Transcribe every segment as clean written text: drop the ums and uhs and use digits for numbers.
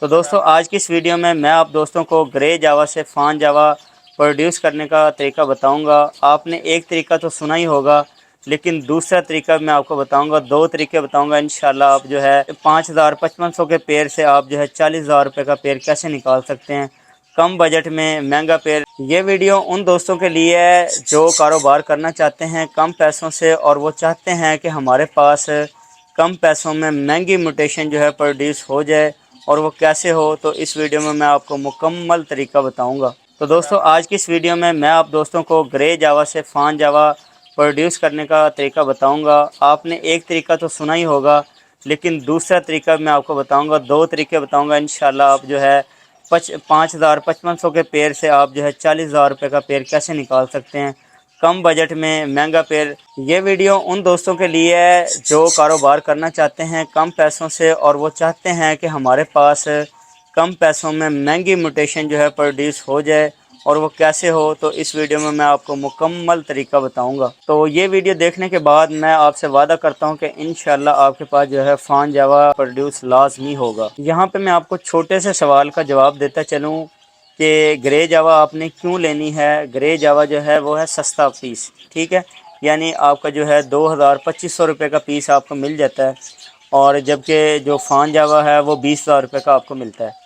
तो दोस्तों आज की इस वीडियो में मैं आप दोस्तों को ग्रे जावा से फान जावा प्रोड्यूस करने का तरीका बताऊंगा। आपने एक तरीका तो सुना ही होगा, लेकिन दूसरा तरीका मैं आपको बताऊंगा। दो तरीके बताऊंगा इंशाल्लाह। आप जो है 5,000 5500 के पेड़ से आप जो है 40,000 रुपये का पेड़ कैसे निकाल सकते हैं कम बजट में महंगा पेड़। ये वीडियो उन दोस्तों के लिए है जो कारोबार करना चाहते हैं कम पैसों से, और वो चाहते हैं कि हमारे पास कम पैसों में महंगी म्यूटेशन जो है प्रोड्यूस हो जाए, और वो कैसे हो। तो इस वीडियो में मैं आपको मुकम्मल तरीका बताऊंगा। तो दोस्तों आज की इस वीडियो में मैं आप दोस्तों को ग्रे जावा से फान जावा प्रोड्यूस करने का तरीका बताऊंगा। आपने एक तरीका तो सुना ही होगा, लेकिन दूसरा तरीका मैं आपको बताऊंगा। दो तरीके बताऊंगा इंशाल्लाह। आप जो है 5,000 5500 के पेड़ से आप जो है 40,000 रुपये का पेड़ कैसे निकाल सकते हैं कम बजट में महंगा पेड़। ये वीडियो उन दोस्तों के लिए है जो कारोबार करना चाहते हैं कम पैसों से, और वो चाहते हैं कि हमारे पास कम पैसों में महंगी म्यूटेशन जो है प्रोड्यूस हो जाए, और वो कैसे हो। तो इस वीडियो में मैं आपको मुकम्मल तरीका बताऊंगा। तो ये वीडियो देखने के बाद मैं आपसे वादा करता हूं कि इंशाल्लाह आपके पास जो है फान जावा प्रोड्यूस लाजमी होगा। यहाँ पे मैं आपको छोटे से सवाल का जवाब देता चलूँ कि ग्रे जावा आपने क्यों लेनी है। ग्रे जावा जो है वो है सस्ता पीस, ठीक है। यानी आपका जो है 2,000 2500 रुपये का पीस आपको मिल जाता है, और जबकि जो फान जावा है वो 20,000 रुपये का आपको मिलता है।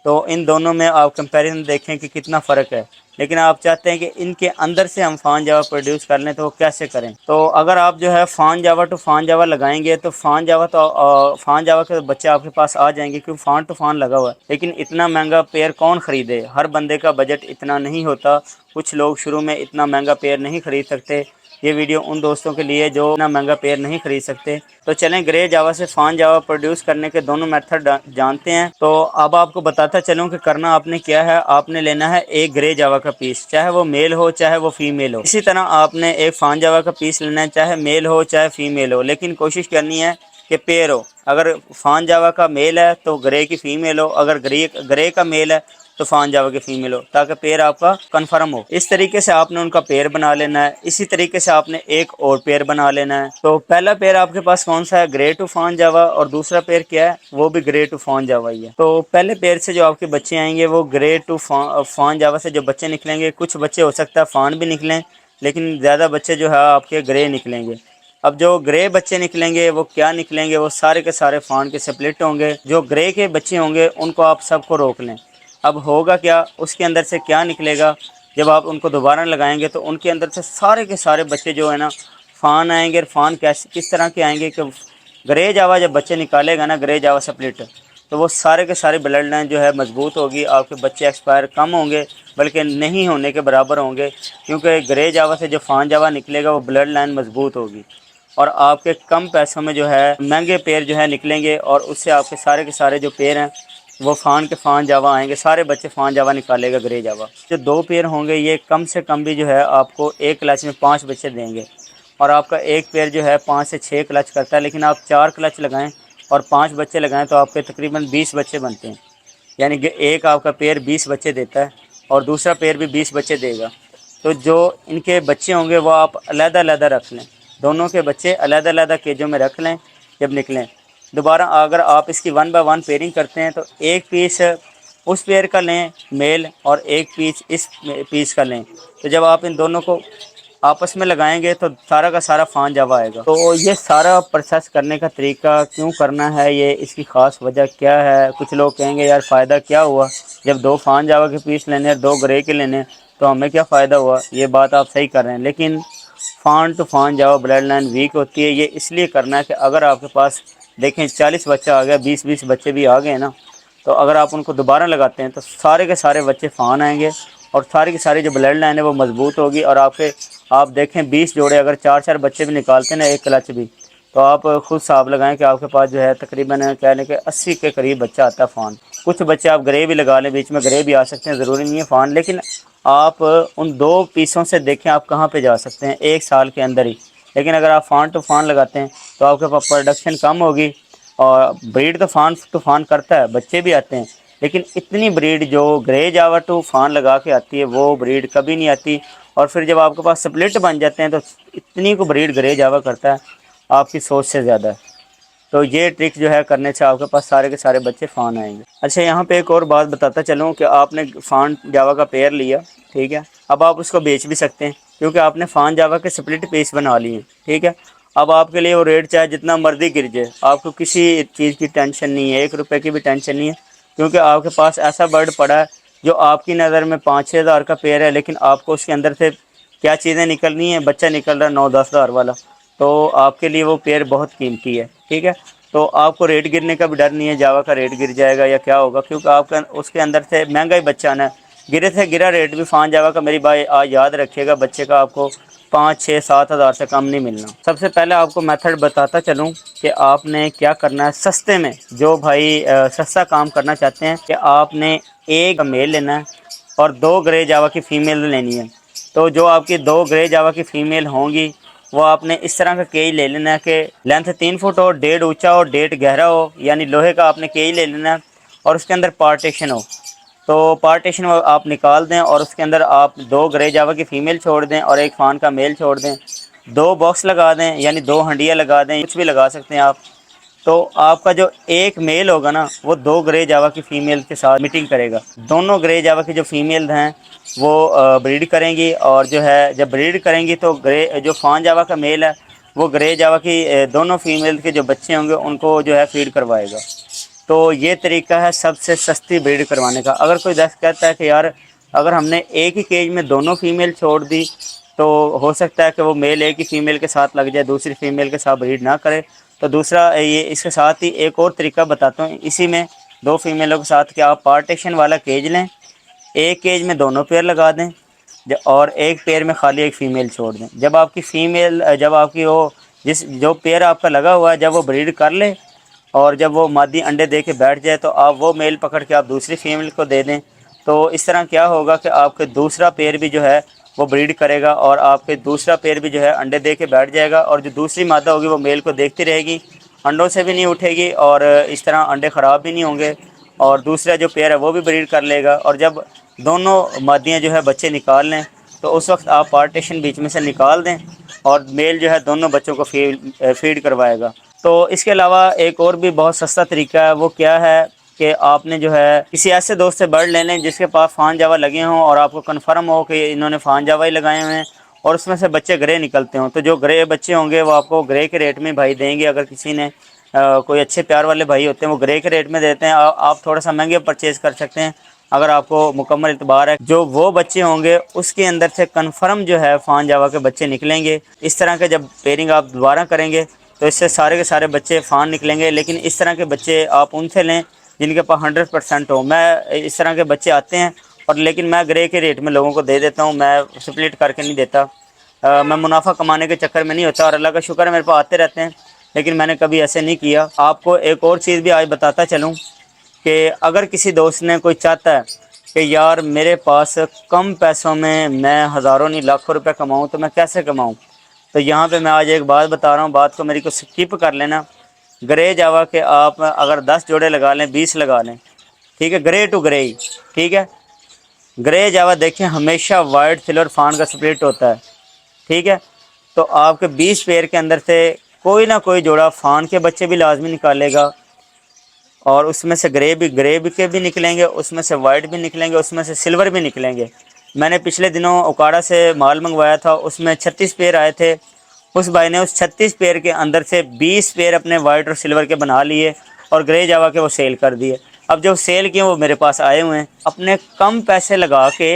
तो इन दोनों में आप कंपैरिजन देखें कि कितना फ़र्क है। लेकिन आप चाहते हैं कि इनके अंदर से हम फान जावा प्रोड्यूस कर लें, तो वो कैसे करें। तो अगर आप जो है फान जावा टू फान जावा लगाएंगे तो फान जावा के बच्चे आपके पास आ जाएंगे, क्योंकि फान टू फान लगा हुआ है। लेकिन इतना महंगा पेड़ कौन ख़रीदे, हर बंदे का बजट इतना नहीं होता। कुछ लोग शुरू में इतना महंगा पेड़ नहीं ख़रीद सकते। ये वीडियो उन दोस्तों के लिए जो इतना महंगा पेड़ नहीं खरीद सकते। तो चलें ग्रे जावा से फान जावा प्रोड्यूस करने के दोनों मेथड जानते हैं। तो अब आपको बताता चलूं कि करना आपने क्या है। आपने लेना है एक ग्रे जावा का पीस, चाहे वो मेल हो चाहे वो फीमेल हो। इसी तरह आपने एक फान जावा का पीस लेना है, चाहे मेल हो चाहे फीमेल हो। लेकिन कोशिश करनी है कि पेयर हो। अगर फान जावा का मेल है तो ग्रे की फीमेल हो, अगर ग्रे का मेल है तो फान जावा के फीमेल हो, ताकि पेयर आपका कंफर्म हो। इस तरीके से आपने उनका पेयर बना लेना है। इसी तरीके से आपने एक और पेयर बना लेना है। तो पहला पेयर आपके पास कौन सा है, ग्रे टू फान जावा, और दूसरा पेयर क्या है, वो भी ग्रे टू फान जावा ही है। तो पहले पेयर से जो आपके बच्चे आएंगे वो ग्रे टू फान जावा से जो बच्चे निकलेंगे, कुछ बच्चे हो सकता है फान भी निकलें, लेकिन ज़्यादा बच्चे जो है आपके ग्रे निकलेंगे। अब जो ग्रे बच्चे निकलेंगे वो क्या निकलेंगे, वो सारे के सारे फान के स्प्लिट होंगे। जो ग्रे के बच्चे होंगे उनको आप सबको रोक लें। अब होगा क्या, उसके अंदर से क्या निकलेगा, जब आप उनको दोबारा लगाएंगे तो उनके अंदर से सारे के सारे बच्चे जो है ना फान आएंगे। और फान कैसे किस तरह के आएंगे कि ग्रे जावा जब बच्चे निकालेगा ना, ग्रे जावा स्प्लिट, तो वो सारे के सारे ब्लड लाइन जो है मजबूत होगी। आपके बच्चे एक्सपायर कम होंगे, बल्कि नहीं होने के बराबर होंगे, क्योंकि ग्रे जावा से जो फान जावा निकलेगा वो ब्लड लाइन मजबूत होगी, और आपके कम पैसों में जो है महंगे पेड़ जो है निकलेंगे। और उससे आपके सारे के सारे जो पेड़ हैं वो फान के फान जावा आएंगे। सारे बच्चे फान जावा निकालेगा ग्रे जावा। जो दो पेयर होंगे ये कम से कम भी जो है आपको एक क्लच में 5 बच्चे देंगे, और आपका एक पेयर जो है 5 से 6 क्लच करता है। लेकिन आप 4 क्लच लगाएं और 5 बच्चे लगाएं तो आपके तकरीबन 20 बच्चे बनते हैं। यानी कि एक आपका पेयर 20 बच्चे देता है, और दूसरा पेयर भी 20 बच्चे देगा। तो जो इनके बच्चे होंगे वो आप अलग-अलग रख लें, दोनों के बच्चे अलग-अलग केजों में रख लें जब निकलें। दोबारा अगर आप इसकी 1 बाय 1 पेयरिंग करते हैं तो एक पीस उस पेयर का लें मेल, और एक पीस इस पीस का लें। तो जब आप इन दोनों को आपस में लगाएंगे तो सारा का सारा फान जावा आएगा। तो ये सारा प्रोसेस करने का तरीका क्यों करना है, ये इसकी ख़ास वजह क्या है। कुछ लोग कहेंगे यार फ़ायदा क्या हुआ, जब 2 फान जावा के पीस लेने हैं 2 ग्रे के लेने तो हमें क्या फ़ायदा हुआ। ये बात आप सही कर रहे हैं, लेकिन फान टू फान जावा ब्लड लाइन वीक होती है। ये इसलिए करना है कि अगर आपके पास देखें 40 बच्चा आ गया, 20-20 बच्चे भी आ गए ना, तो अगर आप उनको दोबारा लगाते हैं तो सारे के सारे बच्चे फान आएंगे, और सारी की सारी जो ब्लड लाइन है वो मजबूत होगी। और आप देखें 20 जोड़े अगर 4-4 बच्चे भी निकालते हैं ना, एक क्लच भी, तो आप खुद हिसाब लगाएं कि आपके पास जो है तकरीबन कह लें कि 80 के करीब बच्चा आता है फान। कुछ बच्चे आप ग्रे भी लगा लें, बीच में ग्रे भी आ सकते हैं, ज़रूरी नहीं है फान। लेकिन आप उन 2 पीसों से देखें आप कहाँ पे जा सकते हैं 1 साल के अंदर ही। लेकिन अगर आप फान टू फान लगाते हैं तो आपके पास प्रोडक्शन कम होगी। और ब्रीड तो फान टू फान करता है, बच्चे भी आते हैं, लेकिन इतनी ब्रीड जो ग्रे जावा टू फान लगा के आती है वो ब्रीड कभी नहीं आती। और फिर जब आपके पास स्प्लिट बन जाते हैं तो इतनी को ब्रीड ग्रे जावा करता है आपकी सोच से ज़्यादा है। तो ये ट्रिक जो है करने से आपके पास सारे के सारे बच्चे फ़ान आएंगे। अच्छा, यहाँ पे एक और बात बताता चलूँ कि आपने फ़ान जावा का पेयर लिया, ठीक है, अब आप उसको बेच भी सकते हैं क्योंकि आपने फ़ान जावा के स्प्लिट पीस बना लिए, ठीक है। अब आपके लिए वो रेट चाहे जितना मर्जी गिर जाए, आपको किसी चीज़ की टेंशन नहीं है, 1 रुपये की भी टेंशन नहीं है, क्योंकि आपके पास ऐसा बर्ड पड़ा है जो आपकी नज़र में 5-6 हज़ार का पेयर है, लेकिन आपको उसके अंदर से क्या चीज़ें निकलनी है, बच्चा निकल रहा है 9-10 हज़ार वाला, तो आपके लिए वो पेयर बहुत कीमती है, ठीक है। तो आपको रेट गिरने का भी डर नहीं है, जावा का रेट गिर जाएगा या क्या होगा, क्योंकि आपका उसके अंदर से महंगा ही बच्चा आना है। गिरे से गिरा रेट भी फ़ान जावा का मेरी भाई आज याद रखिएगा, बच्चे का आपको 5-6-7 हज़ार से कम नहीं मिलना। सबसे पहले आपको मेथड बताता चलूँ कि आपने क्या करना है सस्ते में। जो भाई सस्ता काम करना चाहते हैं कि आपने एक मेल लेना है और 2 ग्रे जावा की फ़ीमेल लेनी है। तो जो आपकी 2 ग्रे जावा की फ़ीमेल होंगी वो आपने इस तरह का केज ले लेना है कि लेंथ 3 फुट हो, 1.5 ऊंचा हो, 1.5 गहरा हो, यानी लोहे का आपने केज ले लेना है और उसके अंदर पार्टीशन हो। तो पार्टीशन आप निकाल दें और उसके अंदर आप 2 ग्रे जावा की फ़ीमेल छोड़ दें और एक फ़ान का मेल छोड़ दें। 2 बॉक्स लगा दें, यानी 2 हंडिया लगा दें, कुछ भी लगा सकते हैं आप। तो आपका जो एक मेल होगा ना वो 2 ग्रे जावा की फ़ीमेल के साथ मीटिंग करेगा। दोनों ग्रे जावा की जो फ़ीमेल हैं वो ब्रीड करेंगी, और जो है जब ब्रीड करेंगी तो ग्रे जो फ़ान जावा का मेल है वो ग्रे जावा की दोनों फीमेल के जो बच्चे होंगे उनको जो है फीड करवाएगा। तो ये तरीका है सबसे सस्ती ब्रीड करवाने का। अगर कोई दस कहता है कि यार अगर हमने एक ही केज में दोनों फीमेल छोड़ दी तो हो सकता है कि वो मेल एक ही फीमेल के साथ लग जाए, दूसरी फीमेल के साथ ब्रीड ना करे, तो दूसरा ये इसके साथ ही एक और तरीका बताता हूँ इसी में 2 फीमेलों के साथ कि आप पार्टीशन वाला केज लें, एक केज में दोनों पेयर लगा दें और एक पेयर में खाली एक फ़ीमेल छोड़ दें। जब आपकी फ़ीमेल जब आपकी वो जिस जो पेयर आपका लगा हुआ है जब वो ब्रीड कर ले और जब वो मादी अंडे दे के बैठ जाए तो आप वो मेल पकड़ के आप दूसरी फीमेल को दे दें। तो इस तरह क्या होगा कि आपके दूसरा पेयर भी जो है वो ब्रीड करेगा और आपके दूसरा पेयर भी जो है अंडे दे के बैठ जाएगा, और जो दूसरी मादा होगी वो मेल को देखती रहेगी, अंडों से भी नहीं उठेगी और इस तरह अंडे ख़राब भी नहीं होंगे, और दूसरा जो पेयर है वो भी ब्रीड कर लेगा। और जब दोनों मादियाँ जो है बच्चे निकाल लें तो उस वक्त आप पार्टीशन बीच में से निकाल दें और मेल जो है दोनों बच्चों को फीड करवाएगा। तो इसके अलावा एक और भी बहुत सस्ता तरीका है, वो क्या है कि आपने जो है किसी ऐसे दोस्त से बर्ड ले लें जिसके पास फ़ान जावा लगे हों और आपको कन्फर्म हो कि इन्होंने फ़ान जावा ही लगाए हुए हैं और उसमें से बच्चे ग्रे निकलते हों। तो जो ग्रे बच्चे होंगे वो आपको ग्रे के रेट में भाई देंगे। अगर किसी ने कोई अच्छे प्यार वाले भाई होते हैं वो ग्रे के रेट में देते हैं, आप थोड़ा सा महंगे परचेज़ कर सकते हैं अगर आपको मुकम्मल इतबार है। जो वो बच्चे होंगे उसके अंदर से कन्फर्म जो है फ़ान जावा के बच्चे निकलेंगे। इस तरह के जब पेयरिंग आप दोबारा करेंगे तो इससे सारे के सारे बच्चे फ़ान निकलेंगे। लेकिन इस तरह के बच्चे आप उनसे लें जिनके पास 100% हो। मैं इस तरह के बच्चे आते हैं और लेकिन मैं ग्रे के रेट में लोगों को दे देता हूँ, मैं स्प्लिट करके नहीं देता। मैं मुनाफा कमाने के चक्कर में नहीं होता और अल्लाह का शुक्र है मेरे पास आते रहते हैं, लेकिन मैंने कभी ऐसे नहीं किया। आपको एक और चीज़ भी आज बताता चलूँ कि अगर किसी दोस्त ने कोई चाहता है कि यार मेरे पास कम पैसों में मैं हज़ारों नहीं लाखों रुपए कमाऊँ तो मैं कैसे कमाऊँ, तो यहाँ पे मैं आज एक बात बता रहा हूँ, बात को मेरी को स्किप कर लेना। ग्रे जावा के आप अगर 10 जोड़े लगा लें, 20 लगा लें, ठीक है, ग्रे टू ग्रे ही, ठीक है। ग्रे जावा देखें हमेशा वाइट सिल्वर फान का स्प्लिट होता है, ठीक है। तो आपके 20 पेयर के अंदर से कोई ना कोई जोड़ा फान के बच्चे भी लाजमी निकालेगा और उसमें से ग्रे भी के भी निकलेंगे, उसमें से वाइट भी निकलेंगे, उसमें से सिल्वर भी निकलेंगे। मैंने पिछले दिनों उकाड़ा से माल मंगवाया था, उसमें 36 पेयर आए थे। उस भाई ने उस 36 पेयर के अंदर से 20 पेयर अपने वाइट और सिल्वर के बना लिए और ग्रे जावा के वो सेल कर दिए। अब जो सेल किए वो मेरे पास आए हुए हैं, अपने कम पैसे लगा के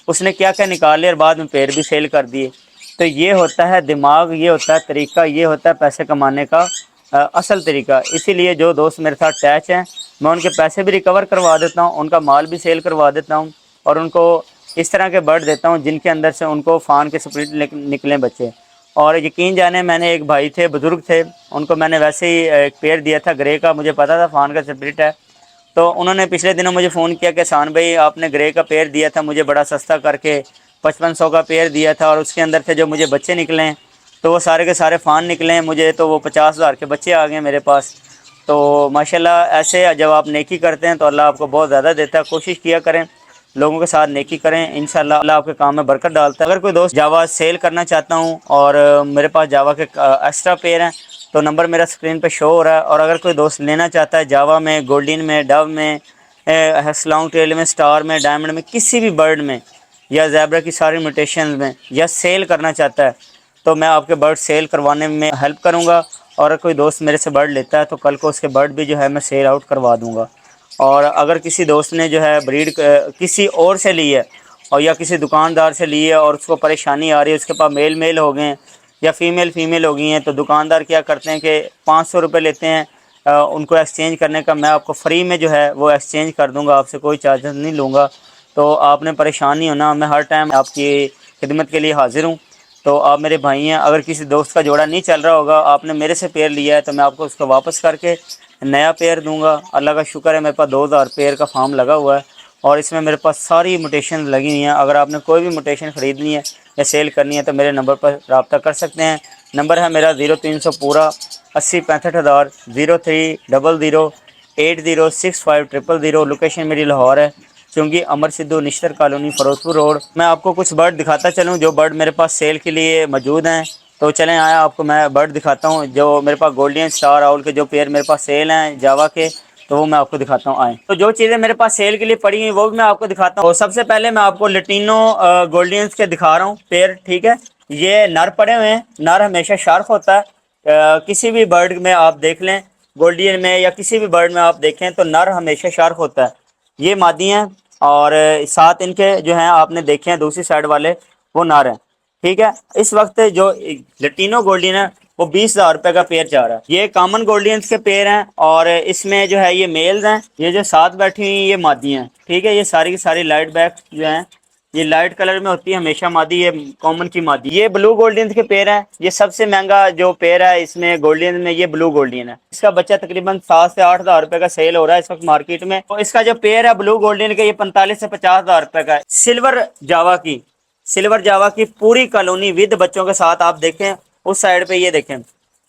उसने क्या क्या निकाल लिया और बाद में पेयर भी सेल कर दिए। तो ये होता है दिमाग, ये होता है तरीका, ये होता है पैसे कमाने का असल तरीका। इसीलिए जो दोस्त मेरे साथ अटैच हैं मैं उनके पैसे भी रिकवर करवा देता हूँ, उनका माल भी सेल करवा देता हूँ और उनको इस तरह के बर्ड देता हूँ जिनके अंदर से उनको फ़ान के स्प्लिट निकलें बच्चे। और यकीन जाने मैंने एक भाई थे, बुज़ुर्ग थे, उनको मैंने वैसे ही एक पेयर दिया था ग्रे का, मुझे पता था फ़ान का स्प्लिट है। तो उन्होंने पिछले दिनों मुझे फ़ोन किया कि शान भाई आपने ग्रे का पेयर दिया था मुझे बड़ा सस्ता करके 5500 का पेयर दिया था और उसके अंदर से जो मुझे बच्चे निकले हैं तो वो सारे के सारे फ़ान निकले हैं, मुझे तो वो 50,000 के बच्चे आ गए मेरे पास। तो माशाल्लाह ऐसे जब आप नेकी करते हैं तो अल्लाह आपको बहुत ज़्यादा देता है। कोशिश किया करें लोगों के साथ नेकी करें, इंशाल्लाह अल्लाह आपके काम में बरकत डालता है। अगर कोई दोस्त जावा सेल करना चाहता हूँ और मेरे पास जावा के एक्स्ट्रा पेयर हैं तो नंबर मेरा स्क्रीन पे शो हो रहा है। और अगर कोई दोस्त लेना चाहता है जावा में, गोल्डन में, डव में, लॉन्ग टेल में, स्टार में, डायमंड में, किसी भी बर्ड में, या ज़ेब्रा की सारी म्यूटेशन में, या सेल करना चाहता है, तो मैं आपके बर्ड सेल करवाने में हेल्प करूँगा। और कोई दोस्त मेरे से बर्ड लेता है तो कल को उसके बर्ड भी जो है मैं सेल आउट करवा दूँगा। और अगर किसी दोस्त ने जो है ब्रीड किसी और से ली है, और या किसी दुकानदार से ली है और उसको परेशानी आ रही है, उसके पास मेल मेल हो गए हैं या फीमेल हो गई हैं, तो दुकानदार क्या करते हैं कि 500 रुपये लेते हैं उनको एक्सचेंज करने का। मैं आपको फ्री में जो है वो एक्सचेंज कर दूंगा, आपसे कोई चार्जेस नहीं लूँगा। तो आपने परेशान नहीं होना, मैं हर टाइम आपकी खिदमत के लिए हाज़िर हूँ। तो आप मेरे भाई हैं, अगर किसी दोस्त का जोड़ा नहीं चल रहा होगा, आपने मेरे से पेयर लिया है, तो मैं आपको उसको वापस करके नया पेयर दूंगा। अल्लाह का शुक्र है मेरे पास 2000 पेयर का फार्म लगा हुआ है और इसमें मेरे पास सारी म्यूटेशन लगी हुई हैं। अगर आपने कोई भी म्यूटेशन ख़रीदनी है या सेल करनी है तो मेरे नंबर पर रब्ता कर सकते हैं। नंबर है मेरा 0300 पूरा 80 65 हज़ार 0300806500। लोकेशन मेरी लाहौर है, चुंगी अमर सिद्धू निश्तर कॉलोनी फरोजपुर रोड। मैं आपको कुछ बर्ड दिखाता चलूँ जो बर्ड मेरे पास सेल के लिए मौजूद हैं। तो चलें आया आपको मैं बर्ड दिखाता हूँ जो मेरे पास गोल्डन स्टार आउल के जो पेयर मेरे पास सेल हैं जावा के, तो वो मैं आपको दिखाता हूँ। आए तो जो चीज़ें मेरे पास सेल के लिए पड़ी हुई वो भी मैं आपको दिखाता हूँ। तो सबसे पहले मैं आपको लटीनो गोल्डियंस के दिखा रहा हूँ पेयर, ठीक है। ये नर पड़े हुए हैं, नर हमेशा शार्प होता है। किसी भी बर्ड में आप देख लें, गोल्डियन में या किसी भी बर्ड में आप देखें तो नर हमेशा शार्प होता है। ये मादी हैं और साथ इनके जो हैं आपने देखे हैं दूसरी साइड वाले वो नर हैं, ठीक है। इस वक्त जो लटीनो गोल्डियन है वो 20,000 रुपये का पेयर जा रहा है। ये कॉमन गोल्डियंस के पेयर हैं और इसमें जो है ये मेल्स हैं, ये जो साथ बैठी हुई ये मादी हैं, ठीक है। ये सारी की सारी लाइट बैक जो हैं ये लाइट कलर में होती है हमेशा मादी, ये कॉमन की मादी। ये ब्लू गोल्डियन के पेयर हैं, ये सबसे महंगा जो पेयर है इसमें गोल्डियन में ये ब्लू गोल्डियन है। इसका बच्चा तकरीबन 7 से 8 हज़ार रुपये का सेल हो रहा है इस वक्त मार्केट में। तो इसका जो पेयर है ब्लू गोल्डियन का ये 45 से 50 हज़ार रुपये का है। सिल्वर जावा की पूरी कॉलोनी विद बच्चों के साथ आप देखें उस साइड पे, ये देखें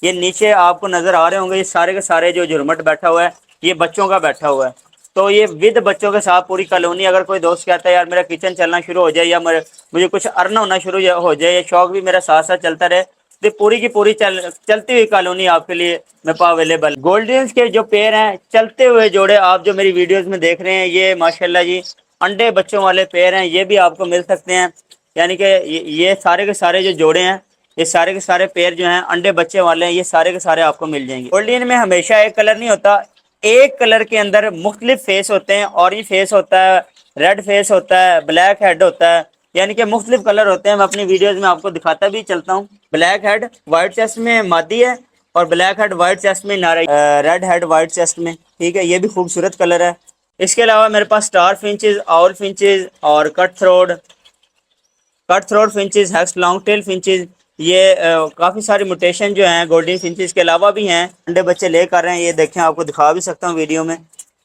ये नीचे आपको नजर आ रहे होंगे, ये सारे के सारे जो झुरमट बैठा हुआ है ये बच्चों का बैठा हुआ है। तो ये विद बच्चों के साथ पूरी कॉलोनी। अगर कोई दोस्त कहता है यार मेरा किचन चलना शुरू हो जाए या मुझे कुछ अर्न होना शुरू हो जाए या शौक भी मेरा साथ साथ चलता रहे, तो पूरी की पूरी चलती हुई कॉलोनी आपके लिए मेरे पास अवेलेबल। गोल्डियंस के जो पेयर हैं चलते हुए जोड़े आप जो मेरी वीडियोस में देख रहे हैं ये माशाल्लाह जी अंडे बच्चों वाले पेयर हैं, ये भी आपको मिल सकते हैं। यानी कि ये सारे के सारे जो जोड़े हैं ये सारे के सारे पेयर जो हैं अंडे बच्चे वाले हैं, ये सारे के सारे आपको मिल जाएंगे। गोल्डियन में हमेशा एक कलर नहीं होता, एक कलर के अंदर मुख्तलिफ फेस होते हैं। ऑरेंज फेस होता है, रेड फेस होता है, ब्लैक हेड होता है, यानी कि मुख्तलिफ कलर होते हैं। मैं अपनी वीडियोज में आपको दिखाता भी चलता हूँ। ब्लैक हेड वाइट चेस्ट में मादी है और ब्लैक हेड वाइट चेस्ट में नारा, रेड हेड वाइट चेस्ट में, ठीक है। ये भी खूबसूरत कलर है। इसके अलावा मेरे पास स्टार फिंचेस, आउल फिंचेस और cut throat finches, hacks long tail finches, ये काफ़ी सारी म्यूटेशन जो हैं गोल्डन फिंचेस के अलावा भी हैं। अंडे बच्चे ले कर रहे हैं, ये देखें आपको दिखा भी सकता हूँ वीडियो में।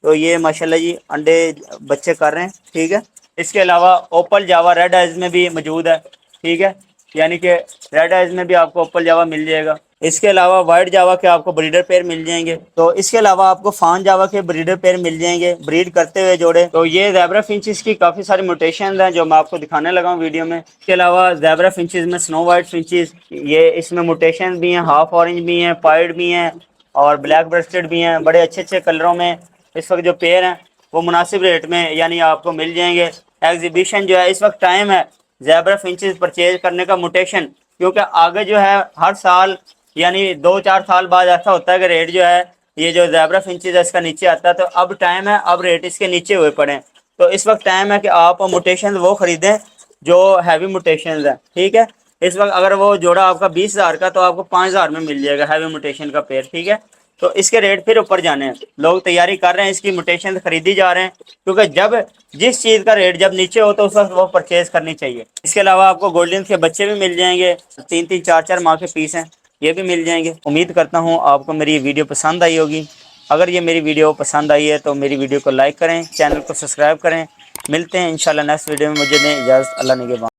तो ये माशाल्लाह जी अंडे बच्चे कर रहे हैं, ठीक है। इसके अलावा ओपल जावा रेड आइज में भी मौजूद है, ठीक है। यानी कि रेड आइज में भी आपको ओपल जावा मिल जाएगा। इसके अलावा वाइट जावा के आपको ब्रीडर पेयर मिल जाएंगे। तो इसके अलावा आपको फान जावा के ब्रीडर पेयर मिल जाएंगे ब्रीड करते हुए जोड़े। तो ये ज़ेब्रा फिंचेस की काफ़ी सारी म्यूटेशन हैं जो मैं आपको दिखाने लगा हूँ वीडियो में। इसके अलावा ज़ेब्रा फिंचेस में स्नो वाइट फिंचेस, ये इसमें म्यूटेशन भी हैं, हाफ ऑरेंज भी हैं, पाइड भी हैं और ब्लैक ब्रेस्टेड भी हैं। बड़े अच्छे अच्छे कलरों में इस वक्त जो पेयर हैं वो मुनासिब रेट में यानी आपको मिल जाएंगे। एग्जीबिशन जो है इस वक्त टाइम है ज़ेब्रा फिंचेस परचेज करने का म्यूटेशन, क्योंकि आगे जो है हर साल यानी 2-4 साल बाद ऐसा होता है कि रेट जो है ये जो ज़ेब्रा फिंचेस है इसका नीचे आता है। तो अब टाइम है, अब रेट इसके नीचे हुए पड़े हैं। तो इस वक्त टाइम है कि आप म्यूटेशन वो ख़रीदें जो हैवी म्यूटेशन है, ठीक है। इस वक्त अगर वो जोड़ा आपका 20,000 का तो आपको 5,000 में मिल जाएगा हैवी म्यूटेशन का पेयर, ठीक है। तो इसके रेट फिर ऊपर जाने हैं, लोग तैयारी कर रहे हैं, इसकी म्यूटेशन खरीदी जा रहे हैं, क्योंकि जब जिस चीज़ का रेट जब नीचे हो तो उस वक्त वो परचेज करनी चाहिए। इसके अलावा आपको गोल्डन के बच्चे भी मिल जाएंगे, 3-3 4-4 माह के पीस हैं, ये भी मिल जाएंगे। उम्मीद करता हूँ आपको मेरी वीडियो पसंद आई होगी। अगर ये मेरी वीडियो पसंद आई है तो मेरी वीडियो को लाइक करें, चैनल को सब्सक्राइब करें। मिलते हैं इंशाल्लाह नेक्स्ट वीडियो में। मुझे दें इजाज़त, अल्लाह निगहबान।